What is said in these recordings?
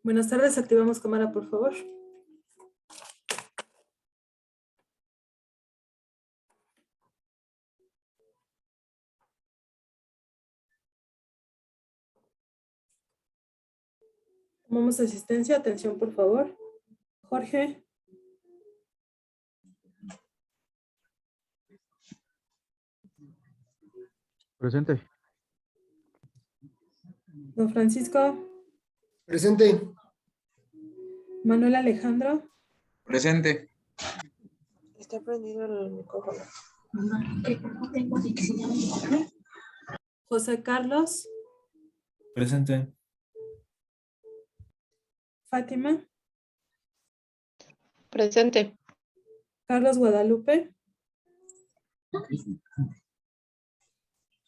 Buenas tardes, activamos cámara, por favor. Tomamos asistencia, atención, por favor. Jorge. Presente. Don Francisco. Presente. Manuel Alejandro. Presente. Está prendido el micrófono. José Carlos. Presente. Fátima. Presente. Carlos Guadalupe.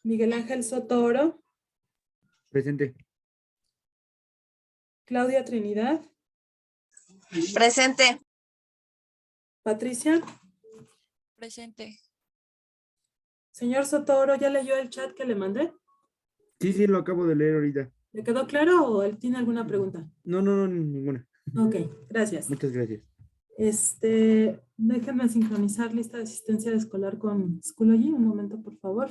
Miguel Ángel Soto Oro. Presente. Claudia Trinidad. Presente. Patricia. Presente. Señor Soto Oro, ¿ya leyó el chat que le mandé? Sí, lo acabo de leer ahorita. ¿Le quedó claro o él tiene alguna pregunta? No, ninguna. Ok, gracias. Muchas gracias. Déjenme sincronizar lista de asistencia de escolar con Schoology. Un momento, por favor.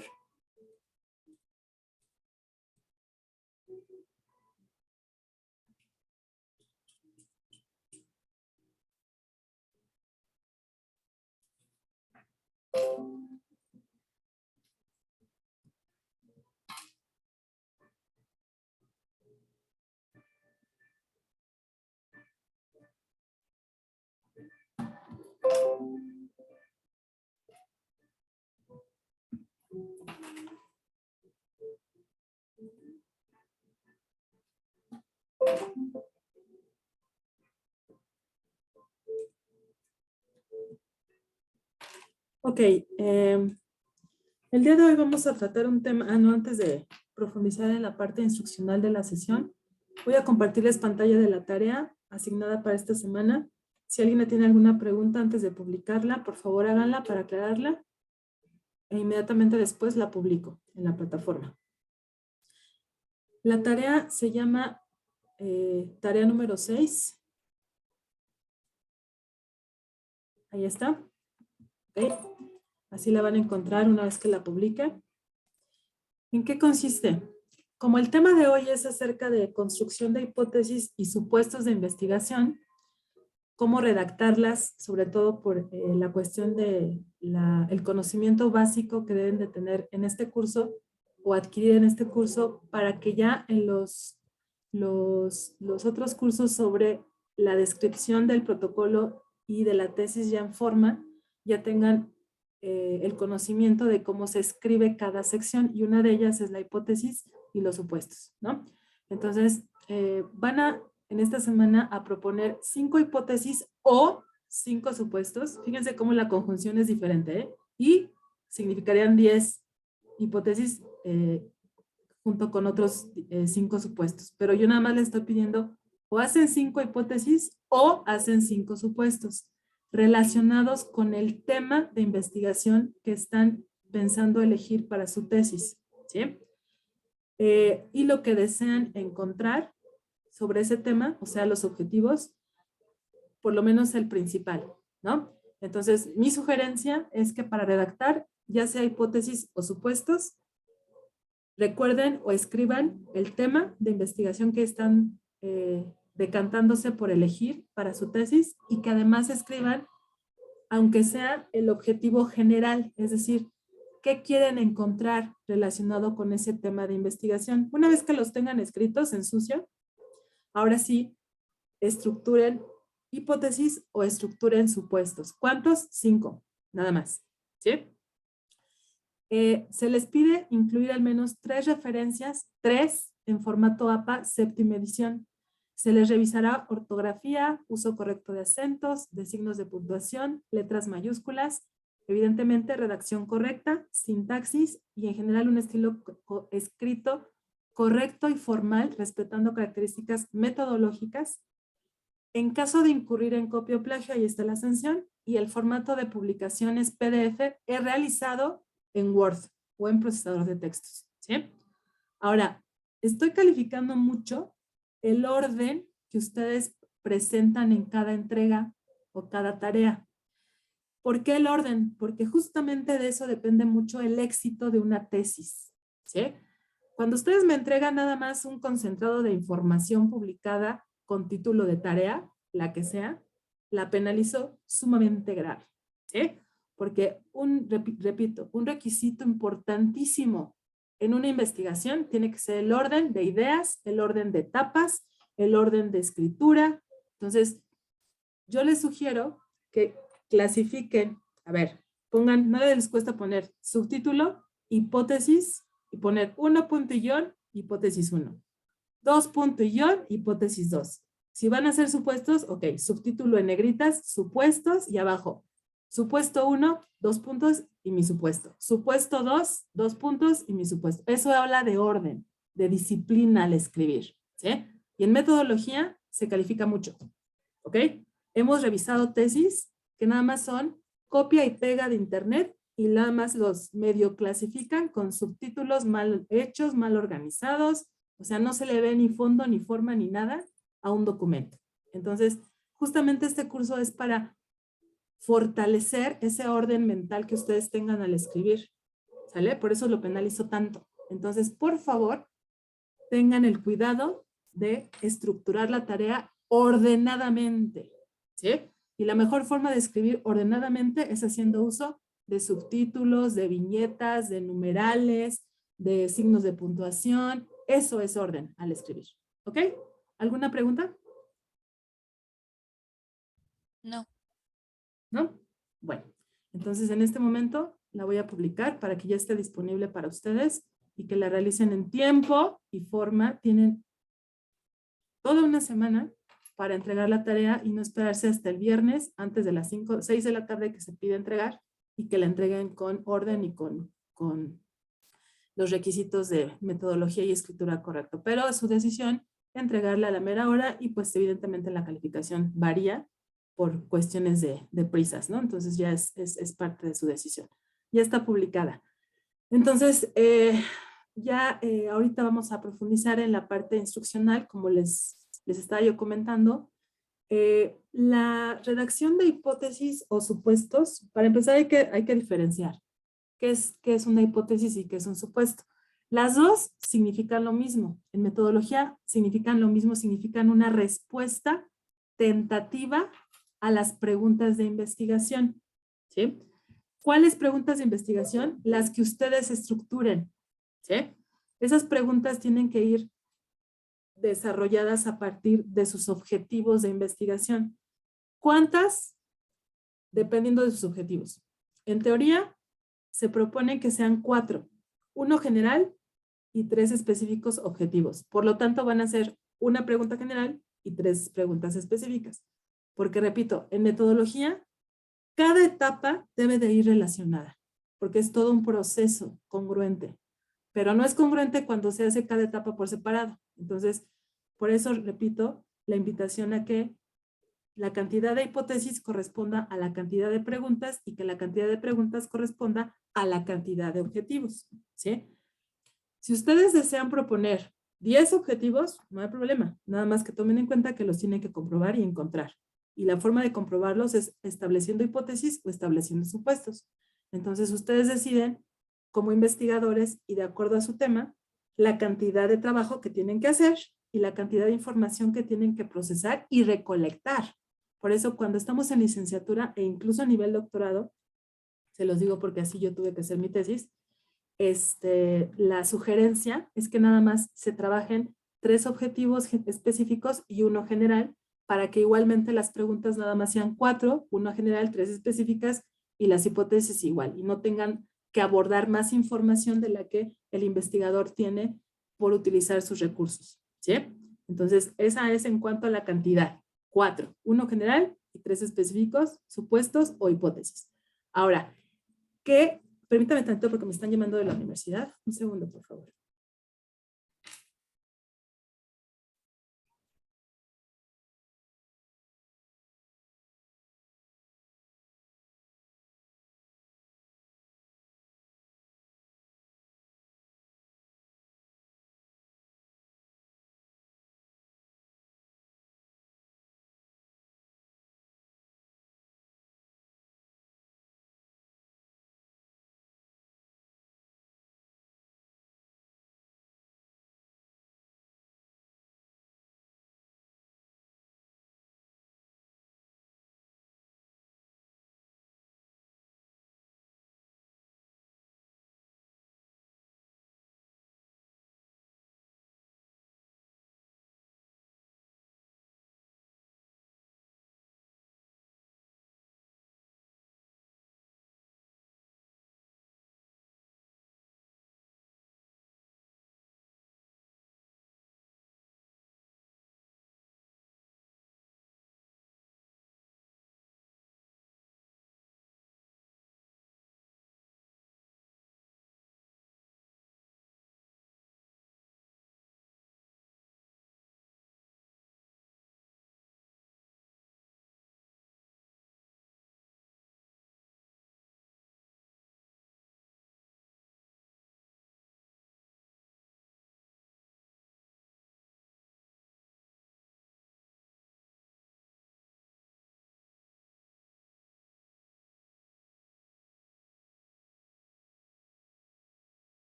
Ok, el día de hoy vamos a tratar un tema, antes de profundizar en la parte instruccional de la sesión, voy a compartirles pantalla de la tarea asignada para esta semana. Si alguien tiene alguna pregunta antes de publicarla, por favor háganla para aclararla e inmediatamente después la publico en la plataforma. La tarea se llama tarea número 6. Ahí está. Okay. Así la van a encontrar una vez que la publique. ¿En qué consiste? Como el tema de hoy es acerca de construcción de hipótesis y supuestos de investigación, cómo redactarlas, sobre todo por la cuestión de el conocimiento básico que deben de tener en este curso o adquirir en este curso para que ya en los otros cursos sobre la descripción del protocolo y de la tesis ya en forma, ya tengan el conocimiento de cómo se escribe cada sección, y una de ellas es la hipótesis y los supuestos, ¿no? Entonces, van en esta semana a proponer 5 hipótesis o 5 supuestos. Fíjense cómo la conjunción es diferente, ¿eh? Y significarían 10 hipótesis junto con otros 5 supuestos. Pero yo nada más les estoy pidiendo o hacen 5 hipótesis o hacen 5 supuestos relacionados con el tema de investigación que están pensando elegir para su tesis, ¿sí? Y lo que desean encontrar sobre ese tema, o sea, los objetivos, por lo menos el principal, ¿no? Entonces, mi sugerencia es que para redactar, ya sea hipótesis o supuestos, recuerden o escriban el tema de investigación que están decantándose por elegir para su tesis, y que además escriban, aunque sea el objetivo general, es decir, ¿qué quieren encontrar relacionado con ese tema de investigación? Una vez que los tengan escritos en sucio, ahora sí, estructuren hipótesis o estructuren supuestos. ¿Cuántos? 5, nada más, ¿sí? Se les pide incluir al menos 3 referencias, 3 en formato APA séptima edición. Se les revisará ortografía, uso correcto de acentos, de signos de puntuación, letras mayúsculas, evidentemente redacción correcta, sintaxis y en general un estilo escrito correcto y formal, respetando características metodológicas. En caso de incurrir en copia o plagio, ahí está la sanción, y el formato de publicación es PDF, es realizado en Word o en procesador de textos, ¿sí? Ahora, estoy calificando mucho el orden que ustedes presentan en cada entrega o cada tarea. ¿Por qué el orden? Porque justamente de eso depende mucho el éxito de una tesis, ¿sí? Cuando ustedes me entregan nada más un concentrado de información publicada con título de tarea, la que sea, la penalizo sumamente grave, ¿sí? Porque, repito, un requisito importantísimo en una investigación tiene que ser el orden de ideas, el orden de etapas, el orden de escritura. Entonces, yo les sugiero que clasifiquen, a ver, pongan, nada les cuesta poner subtítulo, hipótesis, y poner 1 punto y guión, hipótesis 1. 2 punto y guión, hipótesis 2. Si van a hacer supuestos, ok, subtítulo en negritas, supuestos, y abajo, supuesto 1, 2 puntos, y mi supuesto. Supuesto 2, 2 puntos, y mi supuesto. Eso habla de orden, de disciplina al escribir, ¿sí? Y en metodología se califica mucho, ¿ok? Hemos revisado tesis que nada más son copia y pega de internet y nada más los medio clasifican con subtítulos mal hechos, mal organizados, o sea, no se le ve ni fondo, ni forma, ni nada a un documento. Entonces, justamente este curso es para fortalecer ese orden mental que ustedes tengan al escribir, ¿sale? Por eso lo penalizo tanto. Entonces, por favor, tengan el cuidado de estructurar la tarea ordenadamente, ¿sí? Y la mejor forma de escribir ordenadamente es haciendo uso de subtítulos, de viñetas, de numerales, de signos de puntuación. Eso es orden al escribir, ¿ok? ¿Alguna pregunta? No. ¿No? Bueno, entonces en este momento la voy a publicar para que ya esté disponible para ustedes y que la realicen en tiempo y forma. Tienen toda una semana para entregar la tarea y no esperarse hasta el viernes antes de las 6 de la tarde que se pide entregar y que la entreguen con orden y con los requisitos de metodología y escritura correcto. Pero es su decisión entregarla a la mera hora y pues evidentemente la calificación varía por cuestiones de prisas, ¿no? Entonces ya es parte de su decisión. Ya está publicada. Entonces, ahorita vamos a profundizar en la parte instruccional, como les estaba yo comentando. La redacción de hipótesis o supuestos, para empezar hay que diferenciar qué es una hipótesis y qué es un supuesto. Las dos significan lo mismo. En metodología significan lo mismo, significan una respuesta tentativa a las preguntas de investigación, ¿sí? ¿Cuáles preguntas de investigación? Las que ustedes estructuren, ¿sí? Esas preguntas tienen que ir desarrolladas a partir de sus objetivos de investigación. ¿Cuántas? Dependiendo de sus objetivos. En teoría, se propone que sean 4, 1 general y 3 específicos objetivos. Por lo tanto, van a ser una pregunta general y 3 preguntas específicas. Porque, repito, en metodología, cada etapa debe de ir relacionada, porque es todo un proceso congruente, pero no es congruente cuando se hace cada etapa por separado. Entonces, por eso, repito, la invitación a que la cantidad de hipótesis corresponda a la cantidad de preguntas y que la cantidad de preguntas corresponda a la cantidad de objetivos, ¿sí? Si ustedes desean proponer 10 objetivos, no hay problema, nada más que tomen en cuenta que los tienen que comprobar y encontrar. Y la forma de comprobarlos es estableciendo hipótesis o estableciendo supuestos. Entonces ustedes deciden como investigadores y de acuerdo a su tema, la cantidad de trabajo que tienen que hacer y la cantidad de información que tienen que procesar y recolectar. Por eso cuando estamos en licenciatura e incluso a nivel doctorado, se los digo porque así yo tuve que hacer mi tesis, la sugerencia es que nada más se trabajen 3 objetivos específicos y 1 general, para que igualmente las preguntas nada más sean 4, 1 general, 3 específicas y las hipótesis igual, y no tengan que abordar más información de la que el investigador tiene por utilizar sus recursos, ¿sí? Entonces, esa es en cuanto a la cantidad. 4, 1 general y 3 específicos, supuestos o hipótesis. Ahora, permítame tanto porque me están llamando de la universidad. Un segundo, por favor.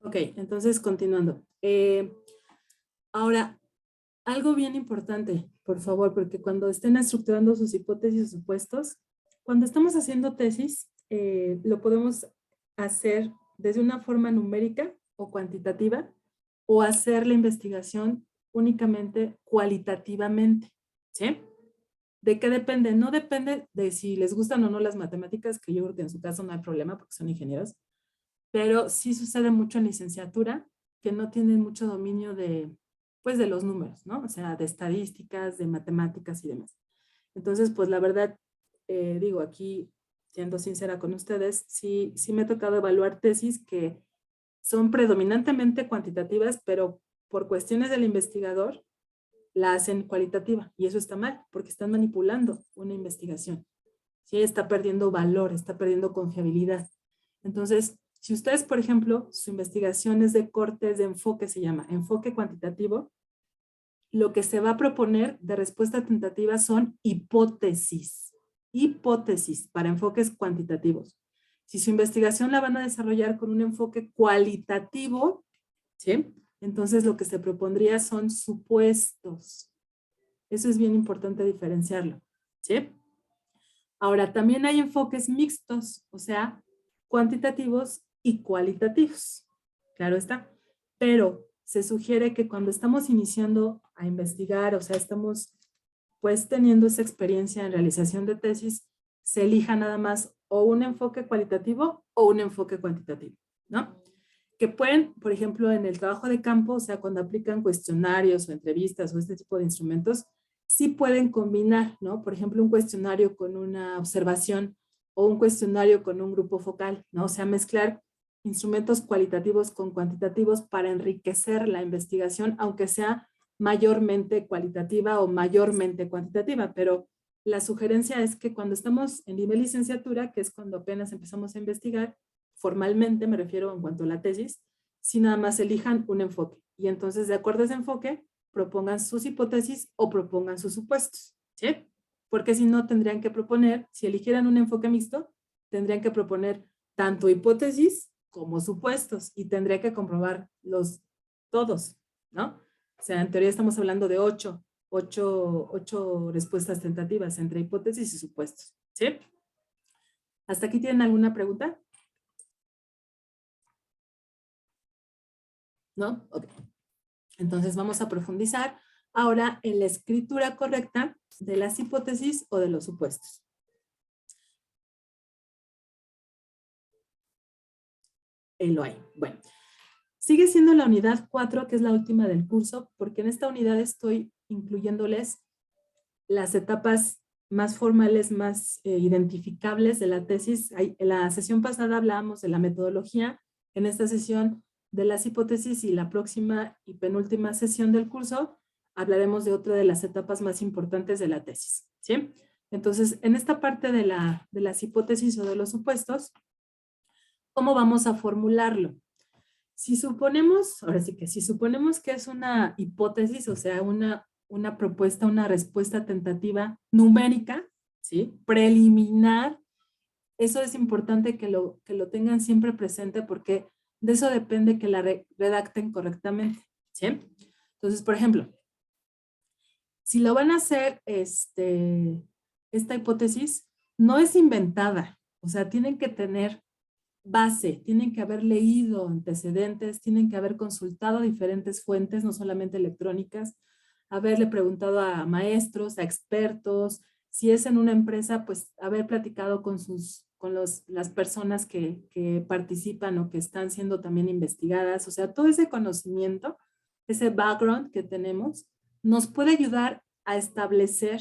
Ok, entonces continuando. Ahora, algo bien importante, por favor, porque cuando estén estructurando sus hipótesis o supuestos, cuando estamos haciendo tesis, lo podemos hacer desde una forma numérica o cuantitativa o hacer la investigación únicamente cualitativamente, ¿sí? ¿De qué depende? No depende de si les gustan o no las matemáticas, que yo creo que en su caso no hay problema porque son ingenieros, pero sí sucede mucho en licenciatura que no tienen mucho dominio de, pues, de los números, ¿no? O sea, de estadísticas, de matemáticas y demás. Entonces, pues la verdad, digo aquí, siendo sincera con ustedes, sí me ha tocado evaluar tesis que son predominantemente cuantitativas, pero por cuestiones del investigador la hacen cualitativa y eso está mal porque están manipulando una investigación. Sí, está perdiendo valor, está perdiendo confiabilidad. Entonces, si ustedes, por ejemplo, su investigación es de cortes de enfoque, se llama enfoque cuantitativo, lo que se va a proponer de respuesta tentativa son hipótesis. Hipótesis para enfoques cuantitativos. Si su investigación la van a desarrollar con un enfoque cualitativo, ¿sí? Entonces lo que se propondría son supuestos. Eso es bien importante diferenciarlo, ¿sí? Ahora, también hay enfoques mixtos, o sea, cuantitativos y cualitativos. Claro está. Pero se sugiere que cuando estamos iniciando a investigar, o sea, estamos pues teniendo esa experiencia en realización de tesis, se elija nada más o un enfoque cualitativo o un enfoque cuantitativo, ¿no? Que pueden, por ejemplo, en el trabajo de campo, o sea, cuando aplican cuestionarios o entrevistas o este tipo de instrumentos, sí pueden combinar, ¿no? Por ejemplo, un cuestionario con una observación o un cuestionario con un grupo focal, ¿no? O sea, mezclar instrumentos cualitativos con cuantitativos para enriquecer la investigación, aunque sea mayormente cualitativa o mayormente cuantitativa, pero la sugerencia es que cuando estamos en nivel licenciatura, que es cuando apenas empezamos a investigar, formalmente me refiero en cuanto a la tesis, si nada más elijan un enfoque y entonces de acuerdo a ese enfoque propongan sus hipótesis o propongan sus supuestos, ¿sí? Porque si no tendrían que proponer, si eligieran un enfoque mixto, tendrían que proponer tanto hipótesis como supuestos y tendría que comprobar los todos, ¿no? O sea, en teoría estamos hablando de 8 respuestas tentativas entre hipótesis y supuestos, ¿sí? ¿Hasta aquí tienen alguna pregunta? ¿No? Ok. Entonces vamos a profundizar ahora en la escritura correcta de las hipótesis o de los supuestos. Lo hay. Bueno, sigue siendo la unidad 4, que es la última del curso, porque en esta unidad estoy incluyéndoles las etapas más formales, más identificables de la tesis. En la sesión pasada hablábamos de la metodología, en esta sesión de las hipótesis y la próxima y penúltima sesión del curso hablaremos de otra de las etapas más importantes de la tesis, ¿sí? Entonces, en esta parte de las hipótesis o de los supuestos, ¿cómo vamos a formularlo? Si suponemos, ahora sí que si suponemos que es una hipótesis, o sea, una propuesta, una respuesta tentativa numérica, ¿sí? Preliminar, eso es importante que lo tengan siempre presente porque de eso depende que la redacten correctamente, ¿sí? Entonces, por ejemplo, si lo van a hacer, esta hipótesis no es inventada, o sea, tienen que tener base, tienen que haber leído antecedentes, tienen que haber consultado diferentes fuentes, no solamente electrónicas, haberle preguntado a maestros, a expertos, si es en una empresa, pues haber platicado con las personas que participan o que están siendo también investigadas, o sea, todo ese conocimiento, ese background que tenemos, nos puede ayudar a establecer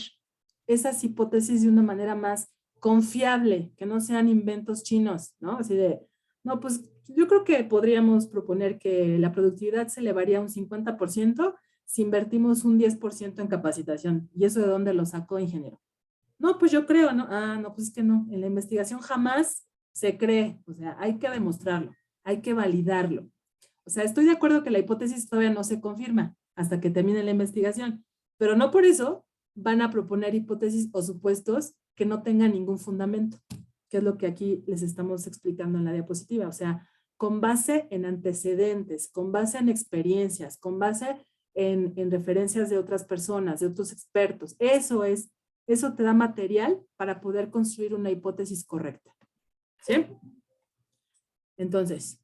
esas hipótesis de una manera más confiable, que no sean inventos chinos, ¿no? Así de, no, pues yo creo que podríamos proponer que la productividad se elevaría un 50% si invertimos un 10% en capacitación. ¿Y eso de dónde lo sacó, ingeniero? No, pues yo creo, ¿no? Ah, no, pues es que no. En la investigación jamás se cree. O sea, hay que demostrarlo, hay que validarlo. O sea, estoy de acuerdo que la hipótesis todavía no se confirma hasta que termine la investigación, pero no por eso van a proponer hipótesis o supuestos que no tengan ningún fundamento, que es lo que aquí les estamos explicando en la diapositiva. O sea, con base en antecedentes, con base en experiencias, con base en referencias de otras personas, de otros expertos. Eso te da material para poder construir una hipótesis correcta. ¿Sí? Entonces,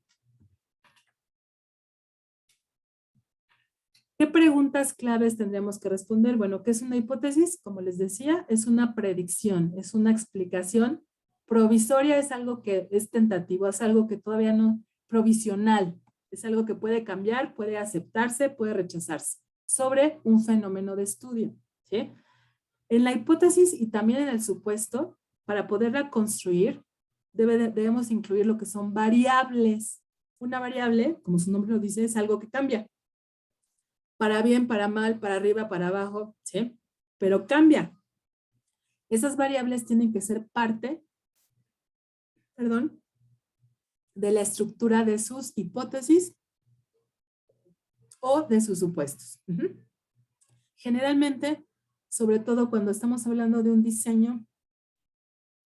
¿qué preguntas claves tendríamos que responder? Bueno, ¿qué es una hipótesis? Como les decía, es una predicción, es una explicación provisoria, es algo que es tentativo, es algo que todavía no, provisional, es algo que puede cambiar, puede aceptarse, puede rechazarse sobre un fenómeno de estudio, ¿sí? En la hipótesis y también en el supuesto, para poderla construir, debemos incluir lo que son variables. Una variable, como su nombre lo dice, es algo que cambia. Para bien, para mal, para arriba, para abajo, ¿sí? Pero cambia. Esas variables tienen que ser parte, de la estructura de sus hipótesis o de sus supuestos. Generalmente, sobre todo cuando estamos hablando de un diseño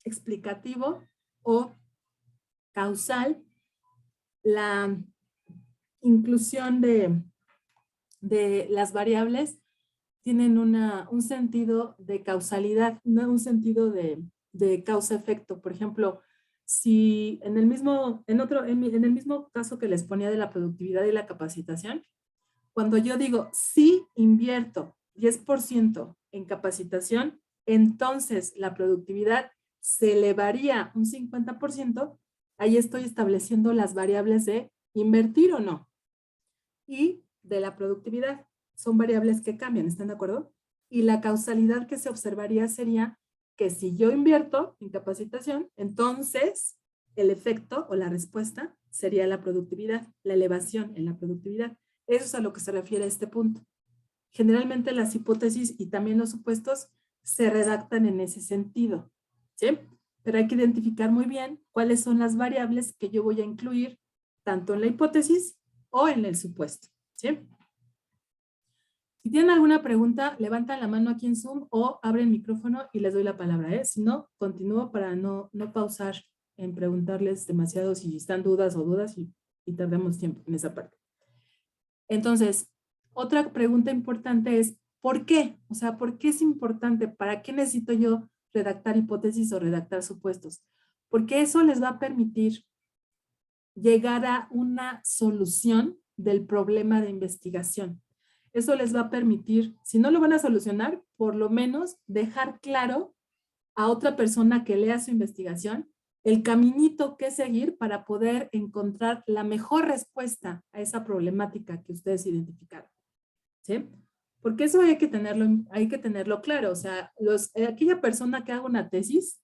explicativo o causal, la inclusión de las variables tienen un sentido de causalidad, no un sentido de causa-efecto. Por ejemplo, si en el mismo caso que les ponía de la productividad y la capacitación, cuando yo digo, sí invierto 10% en capacitación, entonces la productividad se elevaría un 50%, ahí estoy estableciendo las variables de invertir o no. Y de la productividad, son variables que cambian, ¿están de acuerdo? Y la causalidad que se observaría sería que si yo invierto en capacitación, entonces el efecto o la respuesta sería la productividad, la elevación en la productividad. Eso es a lo que se refiere a este punto. Generalmente las hipótesis y también los supuestos se redactan en ese sentido, ¿sí? Pero hay que identificar muy bien cuáles son las variables que yo voy a incluir tanto en la hipótesis o en el supuesto, ¿sí? Si tienen alguna pregunta, levantan la mano aquí en Zoom o abren el micrófono y les doy la palabra, ¿eh? Si no, continúo para no pausar en preguntarles demasiado si están dudas y tardemos tiempo en esa parte. Entonces, otra pregunta importante es, ¿por qué? O sea, ¿por qué es importante? ¿Para qué necesito yo redactar hipótesis o redactar supuestos? Porque eso les va a permitir llegar a una solución del problema de investigación. Eso les va a permitir, si no lo van a solucionar, por lo menos dejar claro a otra persona que lea su investigación el caminito que seguir para poder encontrar la mejor respuesta a esa problemática que ustedes identificaron. ¿Sí? Porque eso hay que tenerlo claro. O sea, aquella persona que haga una tesis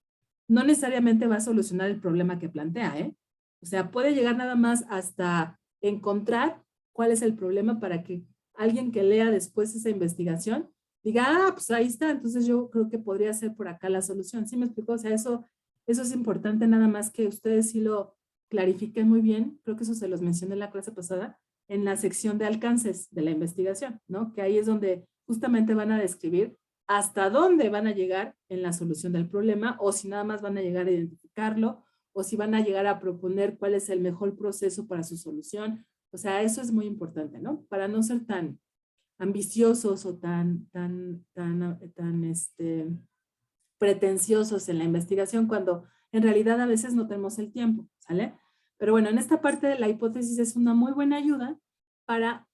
no necesariamente va a solucionar el problema que plantea, ¿eh? O sea, puede llegar nada más hasta encontrar cuál es el problema para que alguien que lea después esa investigación diga, ah, pues ahí está, entonces yo creo que podría ser por acá la solución. ¿Sí me explico? O sea, eso es importante, nada más que ustedes sí lo clarifiquen muy bien. Creo que eso se los mencioné en la clase pasada, en la sección de alcances de la investigación, ¿no? Que ahí es donde justamente van a describir hasta dónde van a llegar en la solución del problema, o si nada más van a llegar a identificarlo, o si van a llegar a proponer cuál es el mejor proceso para su solución. O sea, eso es muy importante, ¿no? Para no ser tan ambiciosos o tan pretenciosos en la investigación, cuando en realidad a veces no tenemos el tiempo, ¿sale? Pero bueno, en esta parte la hipótesis es una muy buena ayuda para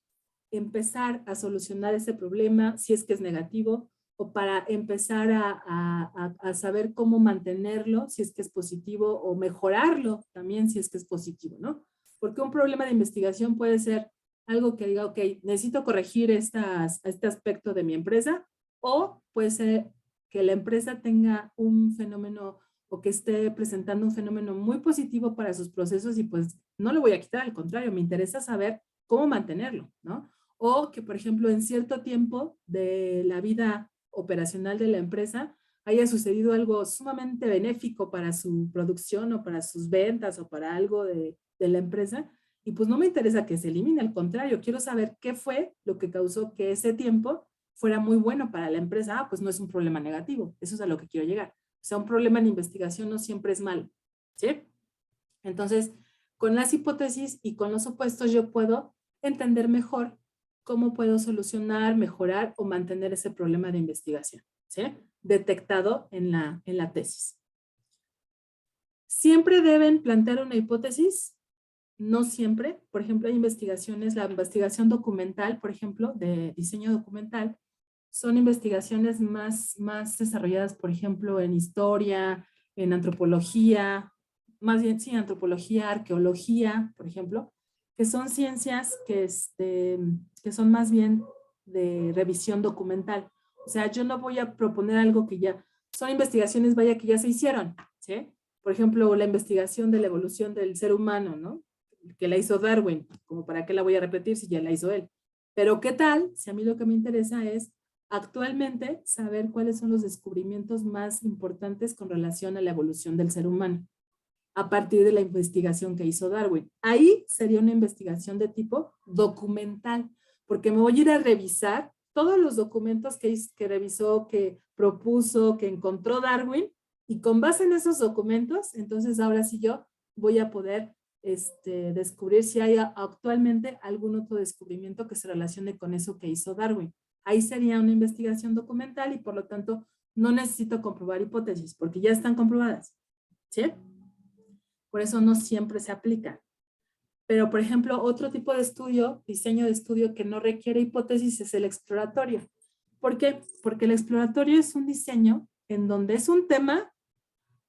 empezar a solucionar ese problema, si es que es negativo, o para empezar a saber cómo mantenerlo, si es que es positivo, o mejorarlo también si es que es positivo, ¿no? Porque un problema de investigación puede ser algo que diga, ok, necesito corregir este aspecto de mi empresa, o puede ser que la empresa tenga un fenómeno o que esté presentando un fenómeno muy positivo para sus procesos y pues no lo voy a quitar, al contrario, me interesa saber cómo mantenerlo, ¿no? O que, por ejemplo, en cierto tiempo de la vida operacional de la empresa haya sucedido algo sumamente benéfico para su producción o para sus ventas o para algo de la empresa, y pues no me interesa que se elimine, al contrario, quiero saber qué fue lo que causó que ese tiempo fuera muy bueno para la empresa. Ah, pues no es un problema negativo, eso es a lo que quiero llegar. O sea, un problema en investigación no siempre es malo, ¿sí? Entonces, Con las hipótesis y con los supuestos yo puedo entender mejor cómo puedo solucionar, mejorar o mantener ese problema de investigación, ¿sí? Detectado en la tesis. ¿Siempre deben plantear una hipótesis? No siempre. Por ejemplo, hay investigaciones, la investigación documental, por ejemplo, de diseño documental, son investigaciones más desarrolladas, por ejemplo, en historia, en antropología, más bien, sí, antropología, arqueología, por ejemplo, que son ciencias que son más bien de revisión documental. O sea, yo no voy a proponer algo que ya, son investigaciones, vaya, que ya se hicieron, ¿sí? Por ejemplo, la investigación de la evolución del ser humano, ¿no? Que la hizo Darwin, como para qué la voy a repetir si ya la hizo él. Pero ¿qué tal? Si a mí lo que me interesa es actualmente saber cuáles son los descubrimientos más importantes con relación a la evolución del ser humano a partir de la investigación que hizo Darwin. Ahí sería una investigación de tipo documental, porque me voy a ir a revisar todos los documentos que revisó, que propuso, que encontró Darwin, y con base en esos documentos, entonces ahora sí yo voy a poder descubrir si hay actualmente algún otro descubrimiento que se relacione con eso que hizo Darwin. Ahí sería una investigación documental y por lo tanto no necesito comprobar hipótesis porque ya están comprobadas, ¿sí? Por eso no siempre se aplica. Pero, por ejemplo, otro tipo de estudio, diseño de estudio que no requiere hipótesis es el exploratorio. ¿Por qué? Porque el exploratorio es un diseño en donde es un tema,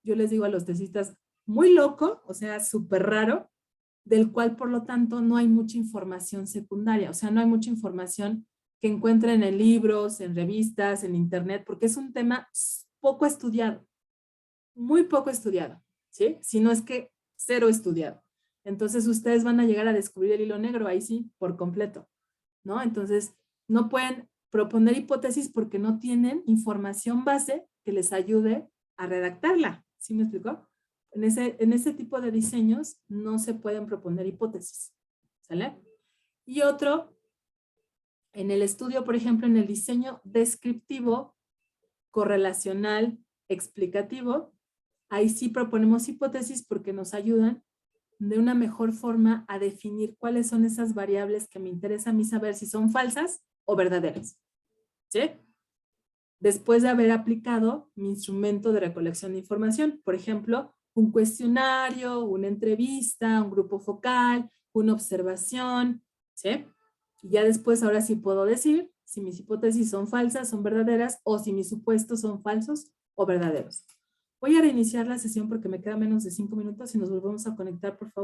yo les digo a los tesistas, muy loco, o sea, súper raro, del cual, por lo tanto, no hay mucha información secundaria. O sea, no hay mucha información que encuentren en libros, en revistas, en internet, porque es un tema poco estudiado, muy poco estudiado, ¿sí? Si no es que cero estudiado. Entonces ustedes van a llegar a descubrir el hilo negro, ahí sí, por completo, ¿no? Entonces no pueden proponer hipótesis porque no tienen información base que les ayude a redactarla, ¿sí me explicó? En ese tipo de diseños no se pueden proponer hipótesis, ¿sale? Y otro, en el estudio, por ejemplo, en el diseño descriptivo, correlacional, explicativo, ahí sí proponemos hipótesis porque nos ayudan de una mejor forma a definir cuáles son esas variables que me interesa a mí saber si son falsas o verdaderas, ¿sí? Después de haber aplicado mi instrumento de recolección de información, por ejemplo, un cuestionario, una entrevista, un grupo focal, una observación, ¿sí? Y ya después ahora sí puedo decir si mis hipótesis son falsas, son verdaderas, o si mis supuestos son falsos o verdaderos. Voy a reiniciar la sesión porque me queda menos de 5 minutos y nos volvemos a conectar, por favor.